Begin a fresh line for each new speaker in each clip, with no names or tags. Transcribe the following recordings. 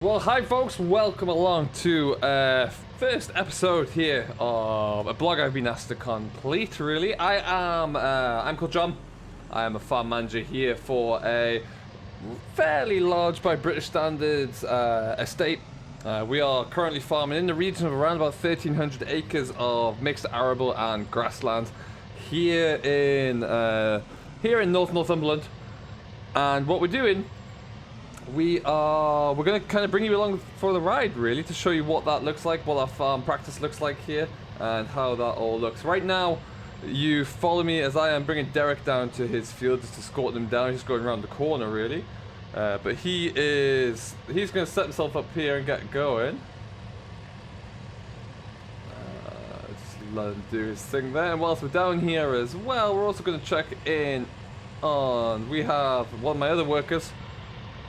Well, hi folks, welcome along to first episode here of a blog I've been asked to complete, really. I'm called John. I am a farm manager here for a fairly large, by British standards, estate. We are currently farming in the region of around about 1,300 acres of mixed arable and grassland here in North Northumberland. And what we're doing, we're going to kind of bring you along for the ride, really, to show you what that looks like, what our farm practice looks like here, and how that all looks. Right now, you follow me as I am bringing Derek down to his field, just escorting him down. He's going around the corner, really. But he's going to set himself up here and get going. Just let him do his thing there. And whilst we're down here as well, we're also going to check in on, we have one of my other workers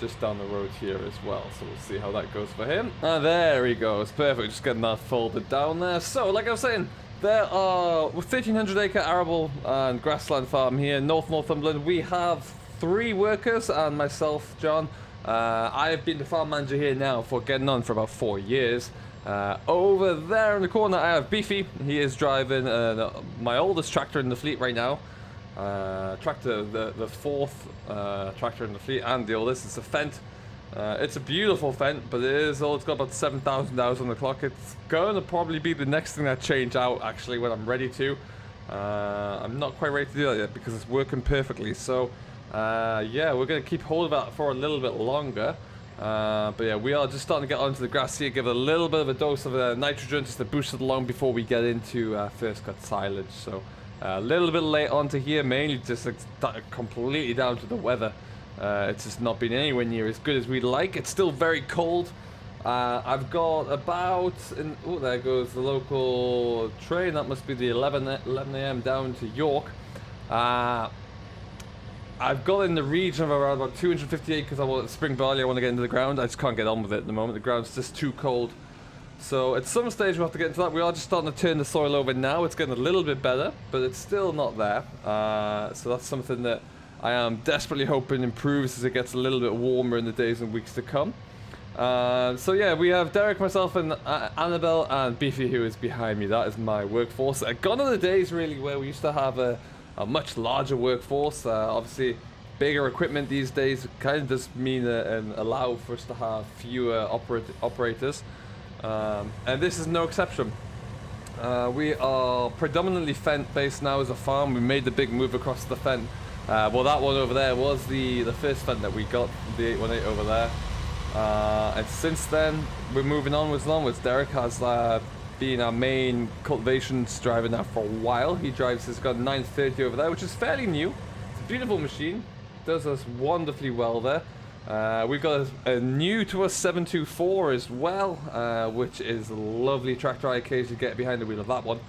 just down the road here as well, so we'll see how that goes for him. There he goes, perfect, just getting that folded down there. So, like I was saying, there are 1,300 acre arable and grassland farm here in North Northumberland. We have 3 workers and myself, John. I have been the farm manager here now for getting on for about 4 years. Over there in the corner I have Beefy. He is driving my oldest tractor in the fleet right now. The fourth tractor in the fleet, and the oldest. It's a Fendt. It's a beautiful Fendt, but it's got about 7,000 hours on the clock. It's going to probably be the next thing I change out, actually, when I'm ready to. I'm not quite ready to do that yet because it's working perfectly. So yeah, we're going to keep hold of that for a little bit longer. But yeah, we are just starting to get onto the grass here, give it a little bit of a dose of nitrogen just to boost it along before we get into first cut silage. So a little bit late onto here, mainly just completely down to the weather. It's just not been anywhere near as good as we'd like. It's still very cold. I've got about, oh, there goes the local train. That must be the 11 a.m. down to York. I've got in the region of around about 250 acres. I want spring barley. I want to get into the ground. I just can't get on with it at the moment. The ground's just too cold. So at some stage we'll have to get into that. We are just starting to turn the soil over now. It's getting a little bit better, but it's still not there. So that's something that I am desperately hoping improves as it gets a little bit warmer in the days and weeks to come. So yeah, we have Derek, myself, and Annabelle, and Beefy, who is behind me. That is my workforce. Gone are the days, really, where we used to have a much larger workforce. Obviously, bigger equipment these days kind of does mean and allow for us to have fewer operators. And this is no exception. We are predominantly Fendt based now as a farm. We made the big move across the Fendt. Well, that one over there was the first Fendt that we got, the 818 over there. And since then, we're moving onwards and onwards. Derek has been our main cultivation driver now for a while. He drives his got 930 over there, which is fairly new. It's a beautiful machine. Does us wonderfully well there. We've got a new to us 724 as well, which is a lovely tractor. I occasionally get behind the wheel of that one.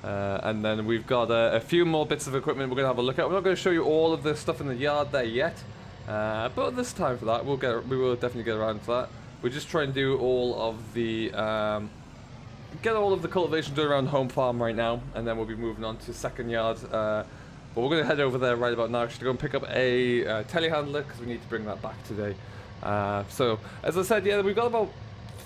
And then we've got a few more bits of equipment we're going to have a look at. We're not going to show you all of the stuff in the yard there yet, but this time for that, we will definitely get around to that. We're just trying to do all of the cultivation done around home farm right now, and then we'll be moving on to second yard. But we're going to head over there right about now actually to go and pick up a telehandler because we need to bring that back today. So, as I said, yeah, we've got about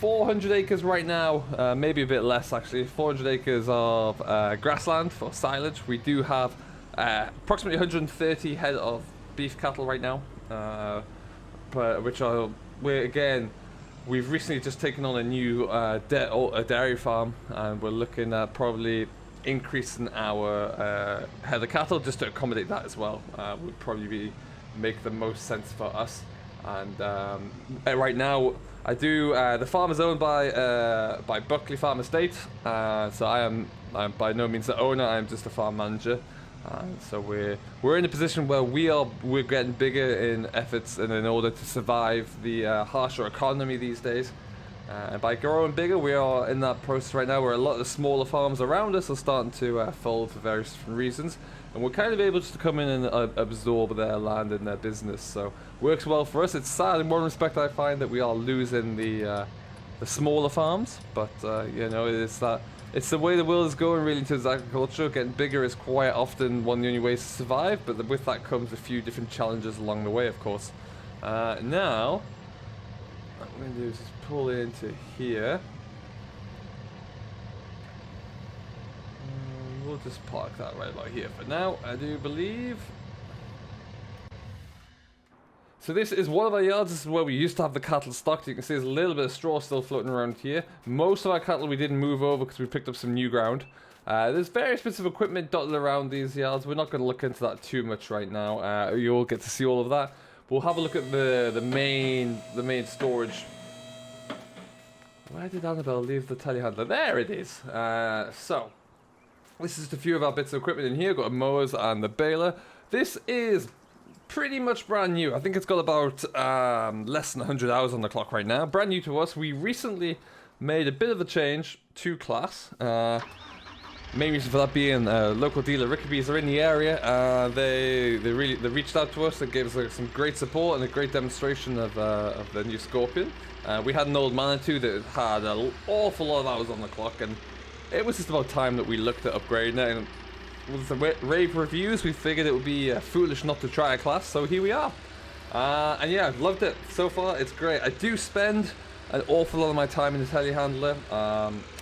400 acres right now, maybe a bit less actually, 400 acres of grassland for silage. We do have approximately 130 head of beef cattle right now, we've recently just taken on a new dairy farm, and we're looking at probably increasing our head of cattle just to accommodate that as well. Would probably make the most sense for us. And right now, the farm is owned by Buckley Farm Estate. So I'm by no means the owner. I'm just a farm manager. So we're in a position where we're getting bigger in efforts and in order to survive the harsher economy these days. And by growing bigger, we are in that process right now where a lot of the smaller farms around us are starting to fold for various different reasons. And we're kind of able just to come in and absorb their land and their business. So works well for us. It's sad in one respect, I find, that we are losing the smaller farms. But, you know, it's the way the world is going really towards agriculture. Getting bigger is quite often one of the only ways to survive. But with that comes a few different challenges along the way, of course. Now, what I'm going to do is just pull into here. We'll just park that right about here for now, I do believe. So this is one of our yards. This is where we used to have the cattle stocked. You can see there's a little bit of straw still floating around here. Most of our cattle we didn't move over because we picked up some new ground. There's various bits of equipment dotted around these yards. We're not going to look into that too much right now. You'll get to see all of that. We'll have a look at the main storage. Where did Annabelle leave the telehandler? There it is. So this is just a few of our bits of equipment in here. Got a mowers and the baler. This is pretty much brand new. I think it's got about less than 100 hours on the clock right now. Brand new to us. We recently made a bit of a change to class. Main reason for that being local dealer Rickaby's are in the area. They reached out to us. They gave us some great support and a great demonstration of the new Scorpion. We had an old Manitou that had an awful lot of hours on the clock, and it was just about time that we looked at upgrading it. And with the rave reviews, we figured it would be foolish not to try a class, so here we are. And yeah, I've loved it so far. It's great. I do spend an awful lot of my time in the telehandler.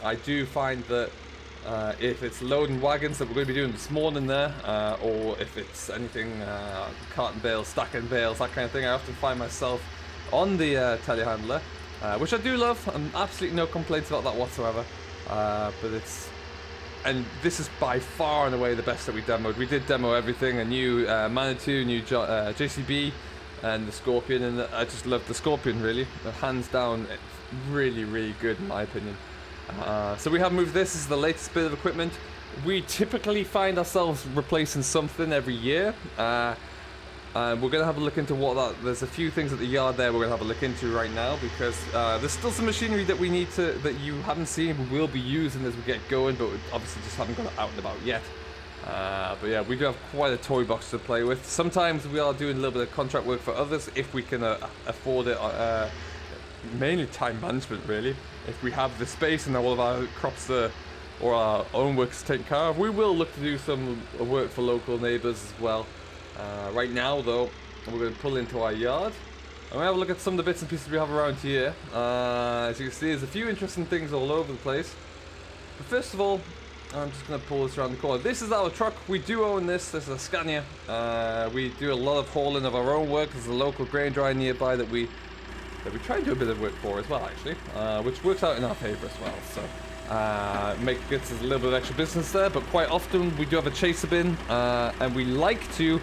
I do find that if it's loading wagons that we're going to be doing this morning there, or if it's anything carton bales, stacking bales, that kind of thing, I often find myself on the telehandler, which I do love. Absolutely no complaints about that whatsoever. But it's... And this is by far and away the best that we demoed. We did demo everything, a new Manitou, new JCB, and the Scorpion, and I just love the Scorpion, really. Hands down, it's really, really good in my opinion. So we have moved this. This is the latest bit of equipment. We typically find ourselves replacing something every year. We're going to have a look into what that... There's a few things at the yard there we're going to have a look into right now, because there's still some machinery that we need to... that you haven't seen, we will be using as we get going, but we obviously just haven't got it out and about yet. But yeah, we do have quite a toy box to play with. Sometimes we are doing a little bit of contract work for others if we can afford it. Mainly time management, really. If we have the space and all of our crops or our own work is taken care of, we will look to do some work for local neighbours as well. Right now, though, we're going to pull into our yard and we have a look at some of the bits and pieces we have around here. As you can see, there's a few interesting things all over the place. But first of all, I'm just going to pull this around the corner. This is our truck. We do own this. This is a Scania. We do a lot of hauling of our own work. There's a local grain dryer nearby that we try and do a bit of work for as well, actually, which works out in our favour as well. So gets us a little bit of extra business there, but quite often we do have a chaser bin, and we like to...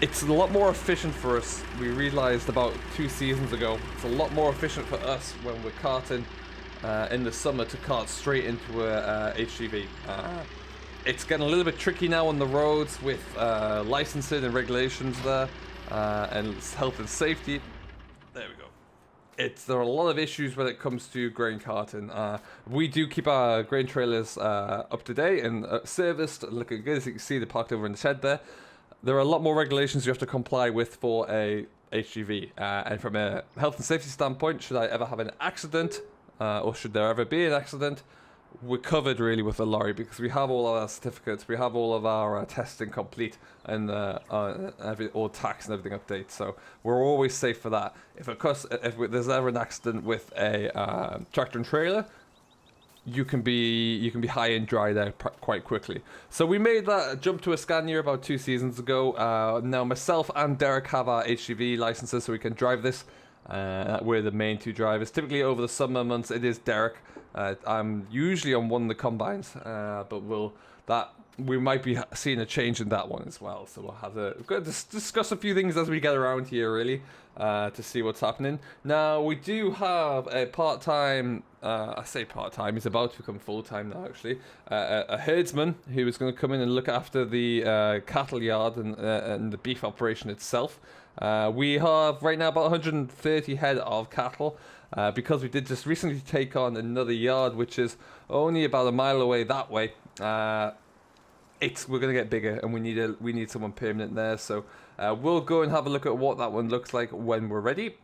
It's a lot more efficient for us. We realised about 2 seasons ago, it's a lot more efficient for us when we're carting in the summer to cart straight into a HGV. It's getting a little bit tricky now on the roads with licensing and regulations there, and health and safety. There we go. There are a lot of issues when it comes to grain carting. We do keep our grain trailers up to date and serviced, looking good. As you can see, they're parked over in the shed there. There are a lot more regulations you have to comply with for a HGV. And from a health and safety standpoint, should I ever have an accident, or should there ever be an accident, we're covered really with a lorry because we have all of our certificates, we have all of our testing complete, and all tax and everything updates. So we're always safe for that. If there's ever an accident with a tractor and trailer, you can be high and dry there quite quickly. So we made that jump to a Scania about 2 seasons ago. Now myself and Derek have our HGV licenses, so we can drive this. We're the main 2 drivers. Typically over the summer months it is Derek. I'm usually on one of the combines, but we might be seeing a change in that one as well. So we'll have to discuss a few things as we get around here, really, to see what's happening. Now we do have a part-time, I say part-time, he's about to become full-time now actually, a herdsman who is going to come in and look after the cattle yard and the beef operation itself. We have right now about 130 head of cattle, because we did just recently take on another yard which is only about a mile away that way. We're going to get bigger and we need someone permanent there, so we'll go and have a look at what that one looks like when we're ready.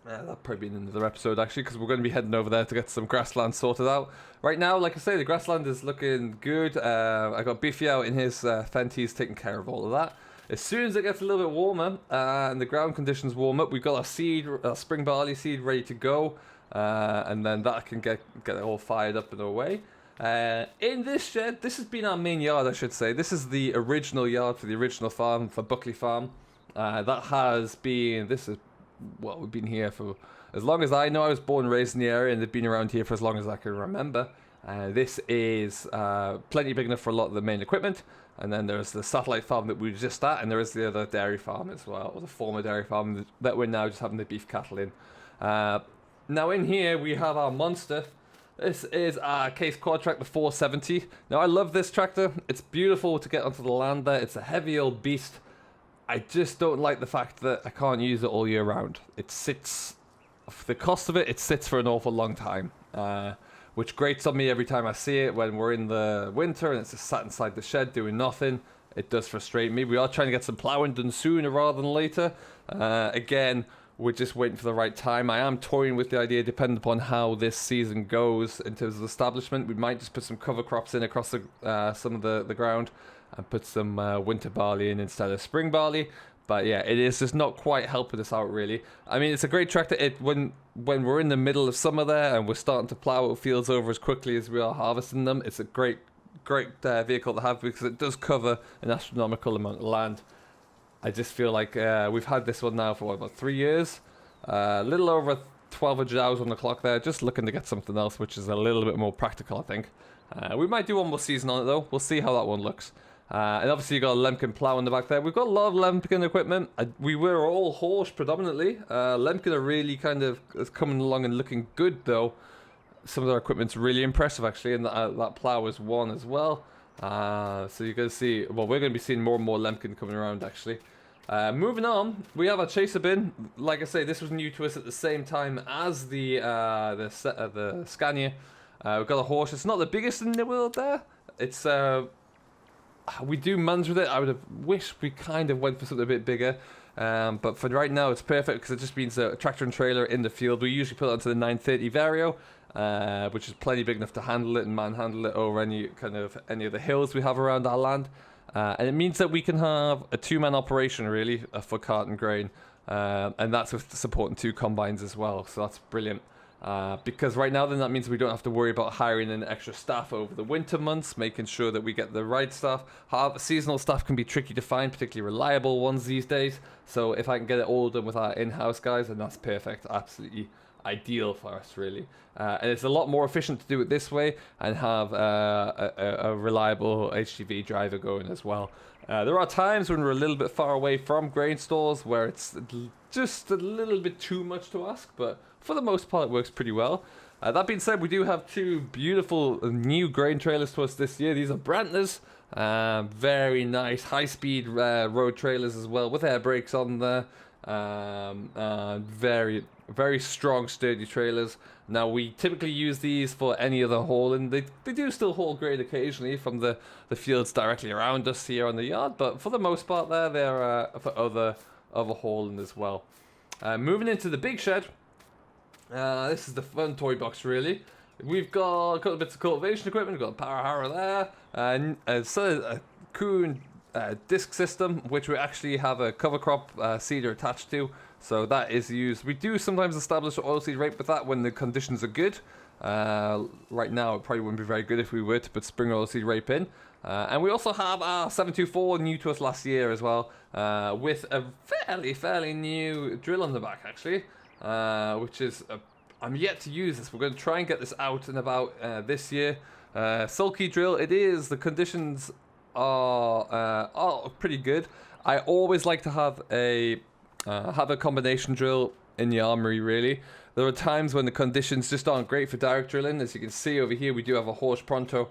That'll probably be in another episode actually, because we're going to be heading over there to get some grassland sorted out. Right now, like I say, the grassland is looking good. I got Beefy out in his Fenties taking care of all of that. as soon as it gets a little bit warmer and the ground conditions warm up, we've got our spring barley seed ready to go, and then that can get it all fired up and away. In this shed, this has been our main yard, I should say. This is the original yard for the original farm, for Buckley Farm. Well, we've been here for as long as I know. I was born and raised in the area, and they've been around here for as long as I can remember. This is plenty big enough for a lot of the main equipment. And then there's the satellite farm that we were just at, and there is the other dairy farm as well, or the former dairy farm that we're now just having the beef cattle in. Now in here we have our monster. This is our Case Quad Tractor 470. Now I love this tractor. It's beautiful to get onto the land there. It's a heavy old beast. I just don't like the fact that I can't use it all year round. It sits, for the cost of it, it sits for an awful long time. Which grates on me every time I see it when we're in the winter and it's just sat inside the shed doing nothing. It does frustrate me. We are trying to get some ploughing done sooner rather than later. Again, we're just waiting for the right time. I am toying with the idea, depending upon how this season goes in terms of establishment. We might just put some cover crops in across some of the ground and put some winter barley in instead of spring barley. But yeah, it is just not quite helping us out really. I mean, it's a great tractor. When we're in the middle of summer there and we're starting to plow fields over as quickly as we are harvesting them, it's a great vehicle to have because it does cover an astronomical amount of land. I just feel like we've had this one now for about 3 years. A little over 1,200 hours on the clock there. Just looking to get something else, which is a little bit more practical, I think. We might do one more season on it though. We'll see how that one looks. And obviously you got a Lemken plow in the back there. We've got a lot of Lemken equipment. We were all horse predominantly. Lemken are really kind of coming along and looking good though. Some of their equipment's really impressive actually, and that plow is one as well. So you're going to see, well, we're going to be seeing more and more Lemken coming around actually. Moving on, we have our chaser bin. Like I say, this was new to us at the same time as the Scania. We've got a horse. It's not the biggest in the world there. It's we do manage with it. I would have wished we kind of went for something a bit bigger. But for right now, it's perfect because it just means a tractor and trailer in the field. We usually put it onto the 930 Vario, which is plenty big enough to handle it and manhandle it over any of the hills we have around our land. And it means that we can have a two-man operation really for cart and grain, and that's with supporting 2 combines as well. So that's brilliant. Because right now then that means we don't have to worry about hiring in extra staff over the winter months, making sure that we get the right staff. However, seasonal staff can be tricky to find, particularly reliable ones these days. So if I can get it all done with our in-house guys, then that's perfect. Absolutely ideal for us really. And it's a lot more efficient to do it this way and have a reliable HGV driver going as well. There are times when we're a little bit far away from grain stores where it's just a little bit too much to ask, but for the most part it works pretty well. That being said, we do have 2 beautiful new grain trailers to us this year. These are Brantners, very nice high-speed road trailers as well with air brakes on there. Very strong, sturdy trailers. Now we typically use these for any other hauling. They do still haul grain occasionally from the fields directly around us here on the yard, but for the most part they're for other hauling as well. Moving into the big shed. This is the fun toy box really. We've got a couple of bits of cultivation equipment. We've got a power harrow there, and a Kuhn disc system, which we actually have a cover crop seeder attached to. So that is used. We do sometimes establish an oilseed rape with that when the conditions are good. Right now it probably wouldn't be very good if we were to put spring oilseed rape in. And we also have our 724 new to us last year as well, with a fairly new drill on the back actually, which is I'm yet to use this. We're going to try and get this out and about this year. Sulky drill. It is. The conditions are pretty good. I always like to have a combination drill in the armory really. There are times when the conditions just aren't great for direct drilling. As you can see over here, we do have a horse pronto.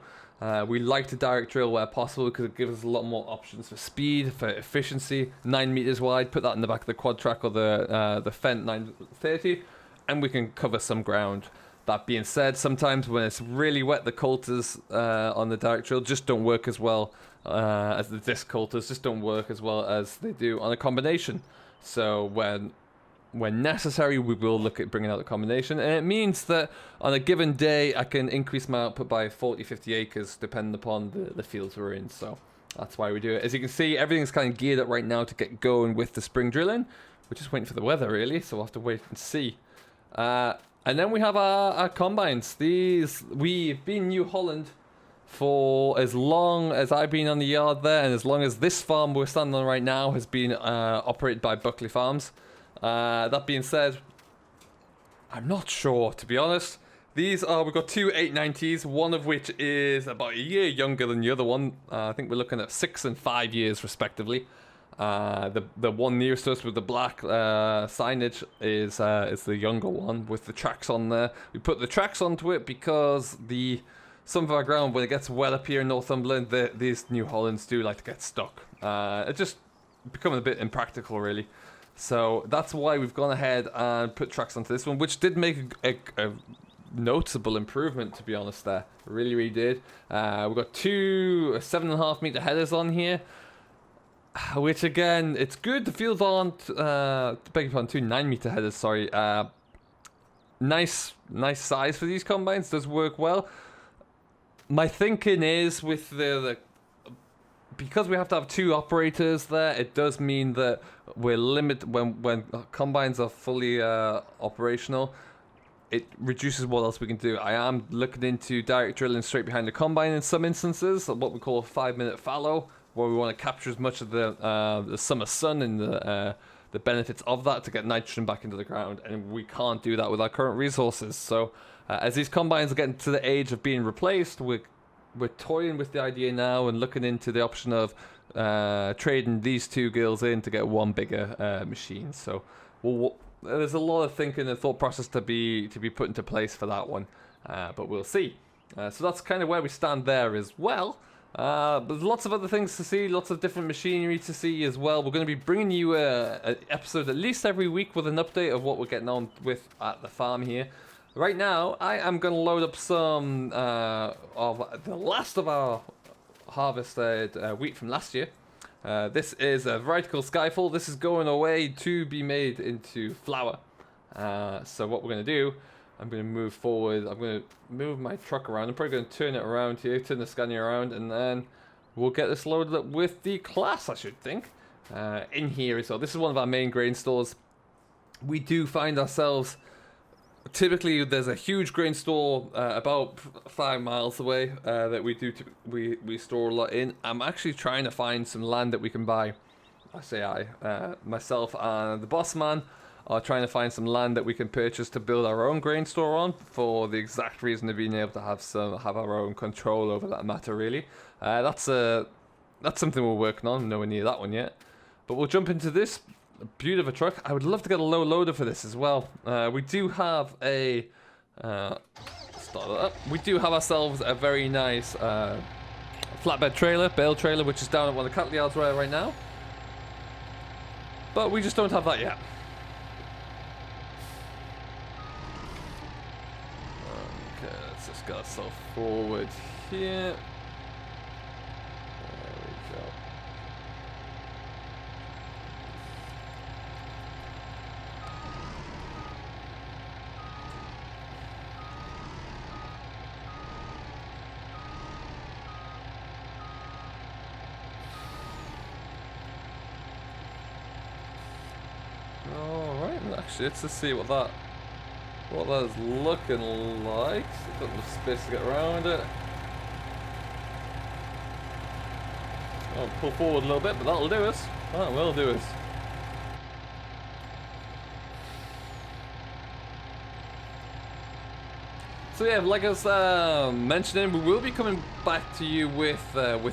We like to direct drill where possible because it gives us a lot more options for speed, for efficiency. 9 meters wide, put that in the back of the quad track or the Fendt 930, and we can cover some ground. That being said, sometimes when it's really wet, the coulters on the direct drill just don't work as well as the disc coulters, just don't work as well as they do on a combination. So when necessary, we will look at bringing out the combination, and it means that on a given day I can increase my output by 40-50 acres depending upon the fields we're in. So That's why we do it. As you can see, everything's kind of geared up right now to get going with the spring drilling. We're just waiting for the weather, really, so we'll have to wait and see. And then we have our combines. We've been in New Holland for as long as I've been on the yard there, and as long as this farm we're standing on right now has been operated by Buckley Farms. That being said, I'm not sure, to be honest. We've got two 890s, one of which is about a year younger than the other one. I think we're looking at 6 and 5 years respectively. The one nearest us with the black signage is the younger one with the tracks on there. We put the tracks onto it because some of our ground, when it gets wet up here in Northumberland, these New Hollands do like to get stuck. It's just becoming a bit impractical, really. So that's why we've gone ahead and put tracks onto this one, which did make a noticeable improvement, to be honest. There, really, really did. We've got two 7.5 meter headers on here, which again, it's good. The fields aren't, beg your pardon, two 9 meter headers. Sorry. Nice size for these combines. Does work well. My thinking is with because we have to have two operators there, it does mean that we're limited when combines are fully operational. It reduces what else we can do. I am looking into direct drilling straight behind the combine in some instances, what we call a 5-minute fallow, where we want to capture as much of the summer sun and the benefits of that to get nitrogen back into the ground, and we can't do that with our current resources. So as these combines are getting to the age of being replaced, we're toying with the idea now and looking into the option of trading these two girls in to get one bigger machine. So there's a lot of thinking and thought process to be put into place for that one, but we'll see. So that's kind of where we stand there as well. There's lots of other things to see, lots of different machinery to see as well. We're going to be bringing you an episode at least every week with an update of what we're getting on with at the farm here. Right now, I am going to load up some of the last of our harvested wheat from last year. This is a variety called Skyfall. This is going away to be made into flour. So what we're going to do, I'm going to move forward. I'm going to move my truck around. I'm probably going to turn it around here, turn the Scania around, and then we'll get this loaded up with the class, I should think, in here. So this is one of our main grain stores. We do find ourselves... Typically, there's a huge grain store about 5 miles away that we store a lot in. I'm actually trying to find some land that we can buy. Myself and the boss man are trying to find some land that we can purchase to build our own grain store on, for the exact reason of being able to have our own control over that matter. Really, that's something we're working on. Nowhere near that one yet, but we'll jump into this. A beauty of a truck. I would love to get a low loader for this as well. We do have a start it up. We do have ourselves a very nice flatbed trailer, bale trailer, which is down at one of the cattle yards right now. But we just don't have that yet. Okay, let's just get ourselves forward here. There we go. Actually, let's just see what that is looking like. Got enough space to get around it. I'll pull forward a little bit, but that'll do us. That will do us. So yeah, like I was mentioning, we will be coming back to you with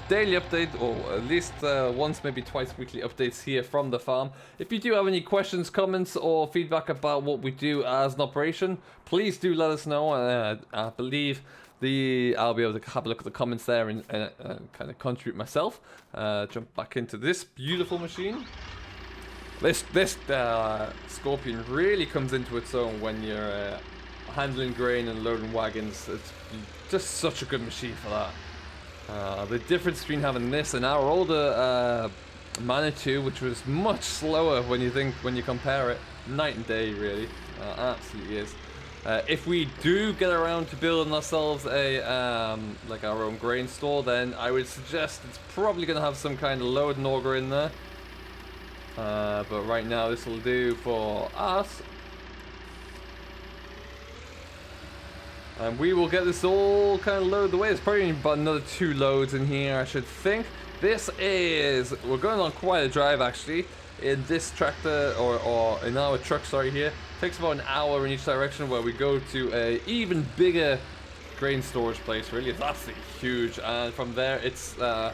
daily update, or at least once, maybe twice weekly updates here from the farm. If you do have any questions, comments, or feedback about what we do as an operation, please do let us know. I believe I'll be able to have a look at the comments there and kind of contribute myself. Jump back into this beautiful machine. This Scorpion really comes into its own when you're handling grain and loading wagons. It's just such a good machine for that. The difference between having this and our older Manitou, which was much slower when you compare it, night and day really. Absolutely is. If we do get around to building ourselves a like our own grain store, then I would suggest it's probably going to have some kind of loading auger in there. But right now this will do for us. And we will get this all kind of loaded away. There's probably about another 2 loads in here, I should think. This is, we're going on quite a drive actually. In this tractor, or in our truck, sorry, here. Takes about an hour in each direction, where we go to a even bigger grain storage place, really. It's absolutely huge. And from there, it's kind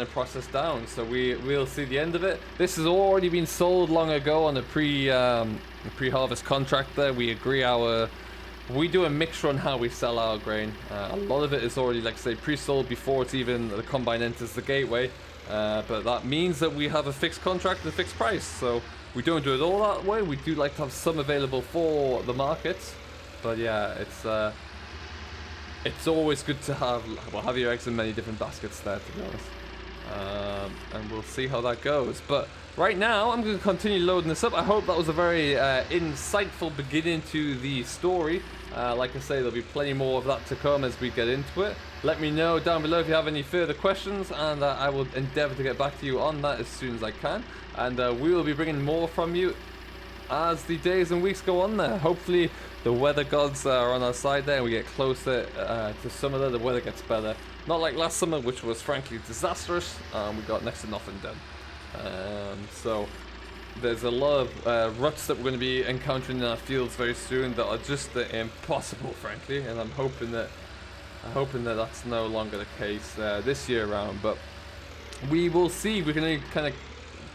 of processed down. So we'll see the end of it. This has already been sold long ago on a pre-harvest contract there. We do a mixture on how we sell our grain. A lot of it is already, like I say, pre-sold before it's even the combine enters the gateway. But that means that we have a fixed contract and a fixed price. So we don't do it all that way. We do like to have some available for the markets. But yeah, it's always good to have your eggs in many different baskets there, to be honest. And we'll see how that goes. But right now, I'm going to continue loading this up. I hope that was a very insightful beginning to the story. Like I say, there'll be plenty more of that to come as we get into it. Let me know down below if you have any further questions, and I will endeavour to get back to you on that as soon as I can. And we will be bringing more from you as the days and weeks go on there. Hopefully the weather gods are on our side there and we get closer to summer there. The weather gets better. Not like last summer, which was frankly disastrous. We got next to nothing done. So there's a lot of ruts that we're going to be encountering in our fields very soon that are just impossible, frankly. And I'm hoping that that's no longer the case this year around. But we will see. We can only kind of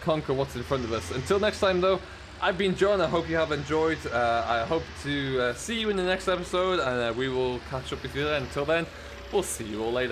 conquer what's in front of us. Until next time, though, I've been John. I hope you have enjoyed. I hope to see you in the next episode, and we will catch up with you then. Until then, we'll see you all later.